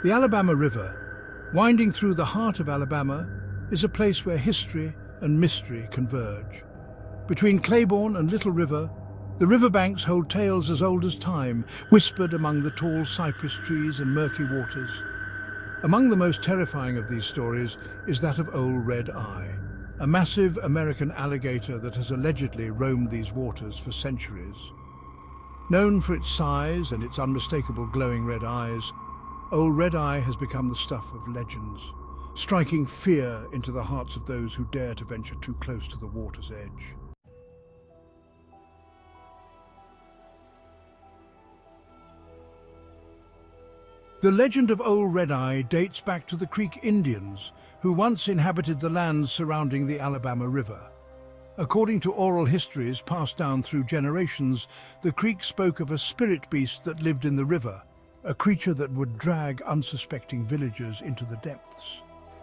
The Alabama River, winding through the heart of Alabama, is a place where history and mystery converge. Between Claiborne and Little River, the riverbanks hold tales as old as time, whispered among the tall cypress trees and murky waters. Among the most terrifying of these stories is that of Ol Redeye, a massive American alligator that has allegedly roamed these waters for centuries. Known for its size and its unmistakable glowing red eyes, Ol Redeye has become the stuff of legends, striking fear into the hearts of those who dare to venture too close to the water's edge. The legend of Ol Redeye dates back to the Creek Indians, who once inhabited the lands surrounding the Alabama River. According to oral histories passed down through generations, the Creek spoke of a spirit beast that lived in the river, a creature that would drag unsuspecting villagers into the depths.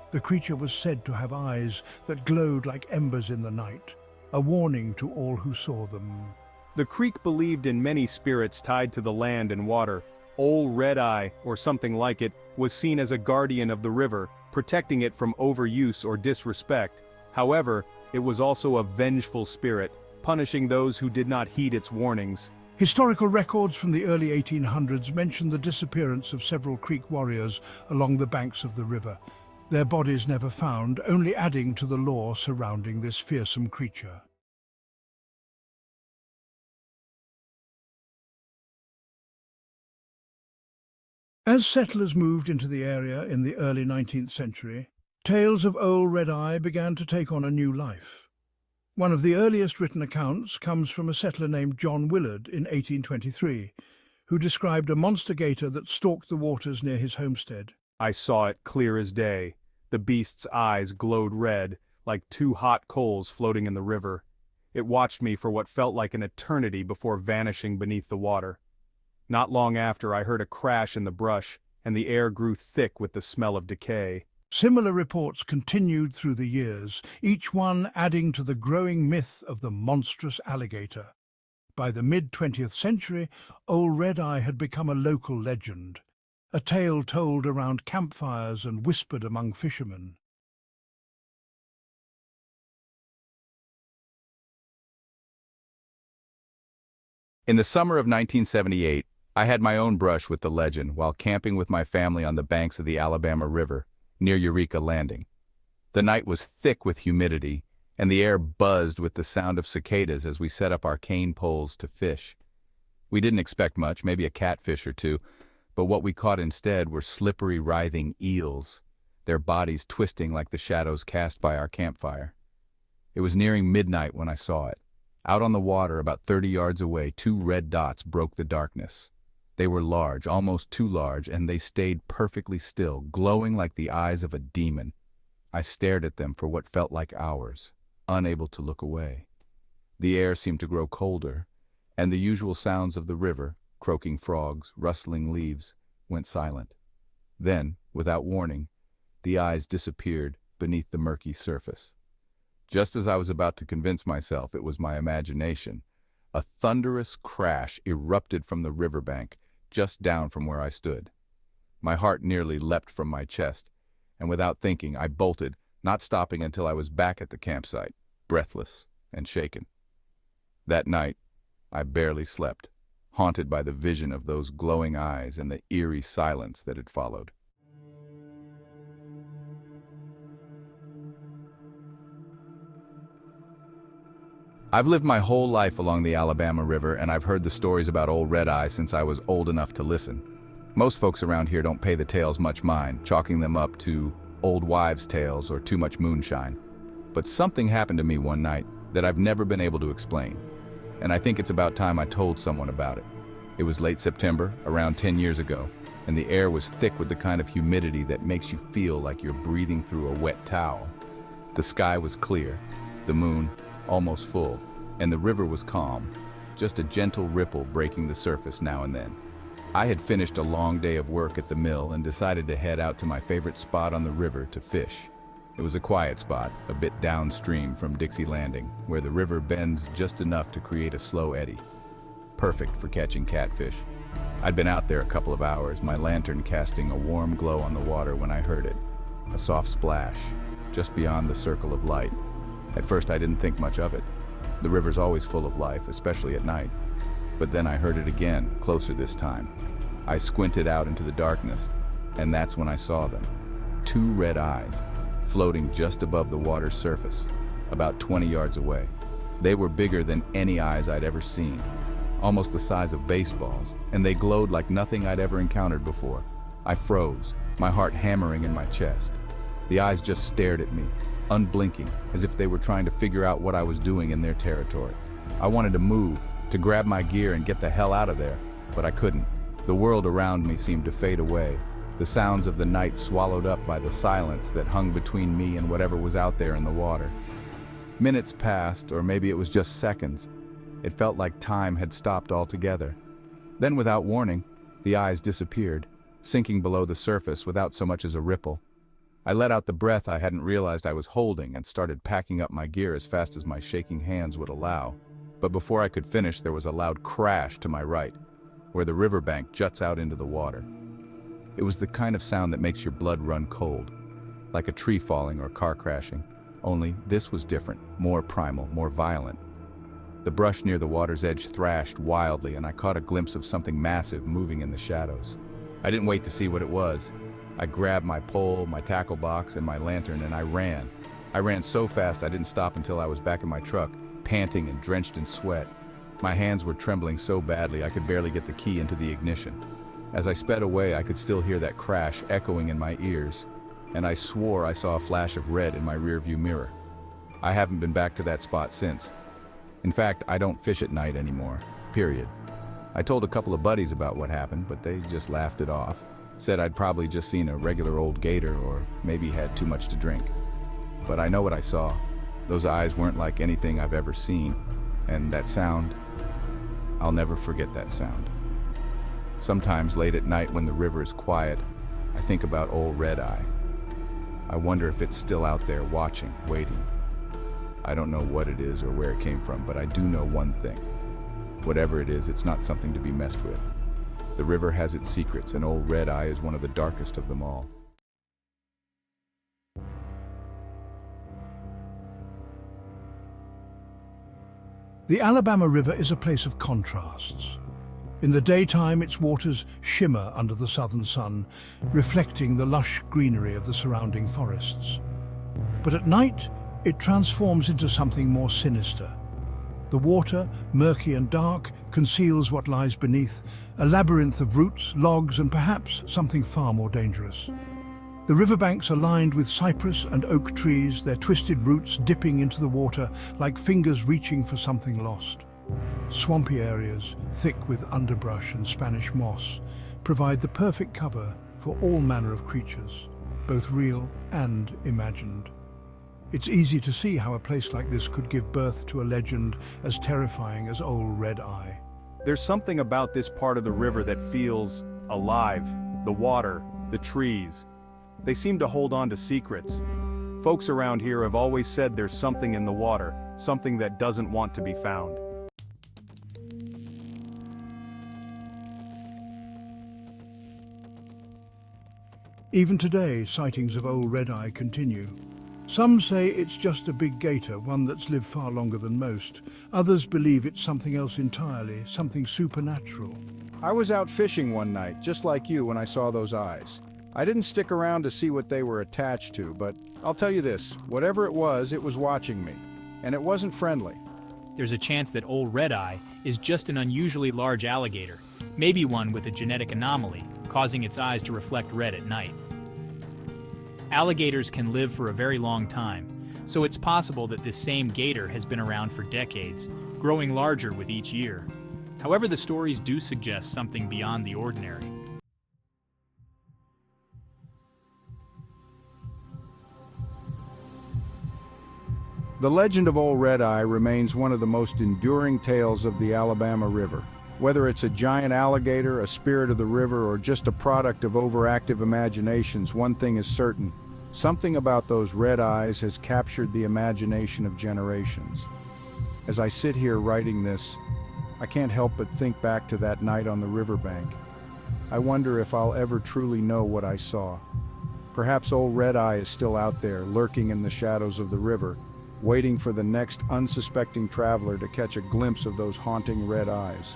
The creature was said to have eyes that glowed like embers in the night, a warning to all who saw them. The Creek believed in many spirits tied to the land and water. Ol Redeye, or something like it, was seen as a guardian of the river, protecting it from overuse or disrespect. However, it was also a vengeful spirit, punishing those who did not heed its warnings. Historical records from the early 1800s mention the disappearance of several Creek warriors along the banks of the river, their bodies never found, only adding to the lore surrounding this fearsome creature. As settlers moved into the area in the early 19th century, tales of Ol Redeye began to take on a new life. One of the earliest written accounts comes from a settler named John Willard in 1823, who described a monster gator that stalked the waters near his homestead. I saw it clear as day. The beast's eyes glowed red, like two hot coals floating in the river. It watched me for what felt like an eternity before vanishing beneath the water. Not long after, I heard a crash in the brush, and the air grew thick with the smell of decay. Similar reports continued through the years, each one adding to the growing myth of the monstrous alligator. By the mid-20th century, Ol Redeye had become a local legend, a tale told around campfires and whispered among fishermen. In the summer of 1978, I had my own brush with the legend while camping with my family on the banks of the Alabama River, near Eureka Landing. The night was thick with humidity, and the air buzzed with the sound of cicadas as we set up our cane poles to fish. We didn't expect much, maybe a catfish or two, but what we caught instead were slippery, writhing eels, their bodies twisting like the shadows cast by our campfire. It was nearing midnight when I saw it. Out on the water, about 30 yards away, two red dots broke the darkness. They were large, almost too large, and they stayed perfectly still, glowing like the eyes of a demon. I stared at them for what felt like hours, unable to look away. The air seemed to grow colder, and the usual sounds of the river, croaking frogs, rustling leaves, went silent. Then, without warning, the eyes disappeared beneath the murky surface. Just as I was about to convince myself it was my imagination, a thunderous crash erupted from the riverbank, just down from where I stood. My heart nearly leapt from my chest, and without thinking, I bolted, not stopping until I was back at the campsite, breathless and shaken. That night, I barely slept, haunted by the vision of those glowing eyes and the eerie silence that had followed. I've lived my whole life along the Alabama River, and I've heard the stories about Ol Redeye since I was old enough to listen. Most folks around here don't pay the tales much mind, chalking them up to old wives' tales or too much moonshine. But something happened to me one night that I've never been able to explain, and I think it's about time I told someone about it. It was late September, around 10 years ago, and the air was thick with the kind of humidity that makes you feel like you're breathing through a wet towel. The sky was clear, the moon almost full, and the river was calm, just a gentle ripple breaking the surface now and then. I had finished a long day of work at the mill and decided to head out to my favorite spot on the river to fish. It was a quiet spot, a bit downstream from Dixie Landing, where the river bends just enough to create a slow eddy. perfect for catching catfish. I'd been out there a couple of hours, my lantern casting a warm glow on the water when I heard it. A soft splash, just beyond the circle of light. At first I didn't think much of it. The river's always full of life, especially at night. But then I heard it again, closer this time. I squinted out into the darkness, and that's when I saw them. Two red eyes, floating just above the water's surface, about 20 yards away. They were bigger than any eyes I'd ever seen, almost the size of baseballs, and they glowed like nothing I'd ever encountered before. I froze, my heart hammering in my chest. The eyes just stared at me, unblinking, as if they were trying to figure out what I was doing in their territory. I wanted to move, to grab my gear and get the hell out of there, but I couldn't. The world around me seemed to fade away, the sounds of the night swallowed up by the silence that hung between me and whatever was out there in the water. Minutes passed, or maybe it was just seconds. It felt like time had stopped altogether. Then, without warning, the eyes disappeared, sinking below the surface without so much as a ripple. I let out the breath I hadn't realized I was holding and started packing up my gear as fast as my shaking hands would allow. But before I could finish, there was a loud crash to my right, where the riverbank juts out into the water. It was the kind of sound that makes your blood run cold, like a tree falling or a car crashing. Only this was different, more primal, more violent. The brush near the water's edge thrashed wildly, and I caught a glimpse of something massive moving in the shadows. I didn't wait to see what it was. I grabbed my pole, my tackle box, and my lantern, and I ran. I ran so fast I didn't stop until I was back in my truck, panting and drenched in sweat. My hands were trembling so badly I could barely get the key into the ignition. As I sped away, I could still hear that crash echoing in my ears, and I swore I saw a flash of red in my rearview mirror. I haven't been back to that spot since. In fact, I don't fish at night anymore, period. I told a couple of buddies about what happened, but they just laughed it off, said I'd probably just seen a regular old gator or maybe had too much to drink. But I know what I saw. Those eyes weren't like anything I've ever seen, and that sound, I'll never forget that sound. Sometimes late at night when the river is quiet, I think about Ol Redeye. I wonder if it's still out there watching, waiting. I don't know what it is or where it came from, but I do know one thing. Whatever it is, it's not something to be messed with. The river has its secrets, and Ol Redeye is one of the darkest of them all. The Alabama River is a place of contrasts. In the daytime, its waters shimmer under the southern sun, reflecting the lush greenery of the surrounding forests. But at night, it transforms into something more sinister. The water, murky and dark, conceals what lies beneath, a labyrinth of roots, logs, and perhaps something far more dangerous. The riverbanks are lined with cypress and oak trees, their twisted roots dipping into the water like fingers reaching for something lost. Swampy areas, thick with underbrush and Spanish moss, provide the perfect cover for all manner of creatures, both real and imagined. It's easy to see how a place like this could give birth to a legend as terrifying as Ol Redeye. There's something about this part of the river that feels alive. The water, the trees. They seem to hold on to secrets. Folks around here have always said there's something in the water, something that doesn't want to be found. Even today, sightings of Ol Redeye continue. Some say it's just a big gator, one that's lived far longer than most. Others believe it's something else entirely, something supernatural. I was out fishing one night, just like you, when I saw those eyes. I didn't stick around to see what they were attached to, but I'll tell you this, whatever it was watching me. And it wasn't friendly. There's a chance that Ol Redeye is just an unusually large alligator, maybe one with a genetic anomaly, causing its eyes to reflect red at night. Alligators can live for a very long time, so it's possible that this same gator has been around for decades, growing larger with each year. However, the stories do suggest something beyond the ordinary. The legend of Ol Redeye remains one of the most enduring tales of the Alabama River. Whether it's a giant alligator, a spirit of the river, or just a product of overactive imaginations, one thing is certain. Something about those red eyes has captured the imagination of generations. As I sit here writing this, I can't help but think back to that night on the riverbank. I wonder if I'll ever truly know what I saw. Perhaps Ol Redeye is still out there, lurking in the shadows of the river, waiting for the next unsuspecting traveler to catch a glimpse of those haunting red eyes.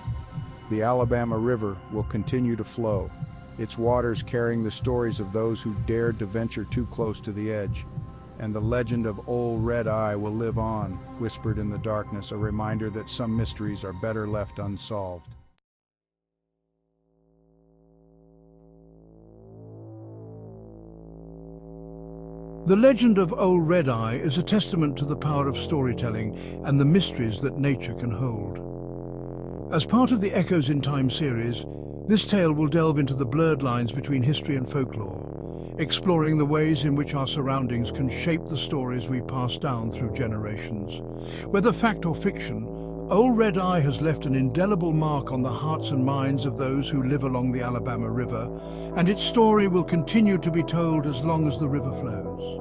The Alabama River will continue to flow, its waters carrying the stories of those who dared to venture too close to the edge. And the legend of Ol Redeye will live on, whispered in the darkness, a reminder that some mysteries are better left unsolved. The legend of Ol Redeye is a testament to the power of storytelling and the mysteries that nature can hold. As part of the Echoes in Time series, this tale will delve into the blurred lines between history and folklore, exploring the ways in which our surroundings can shape the stories we pass down through generations. Whether fact or fiction, Ol Redeye has left an indelible mark on the hearts and minds of those who live along the Alabama River, and its story will continue to be told as long as the river flows.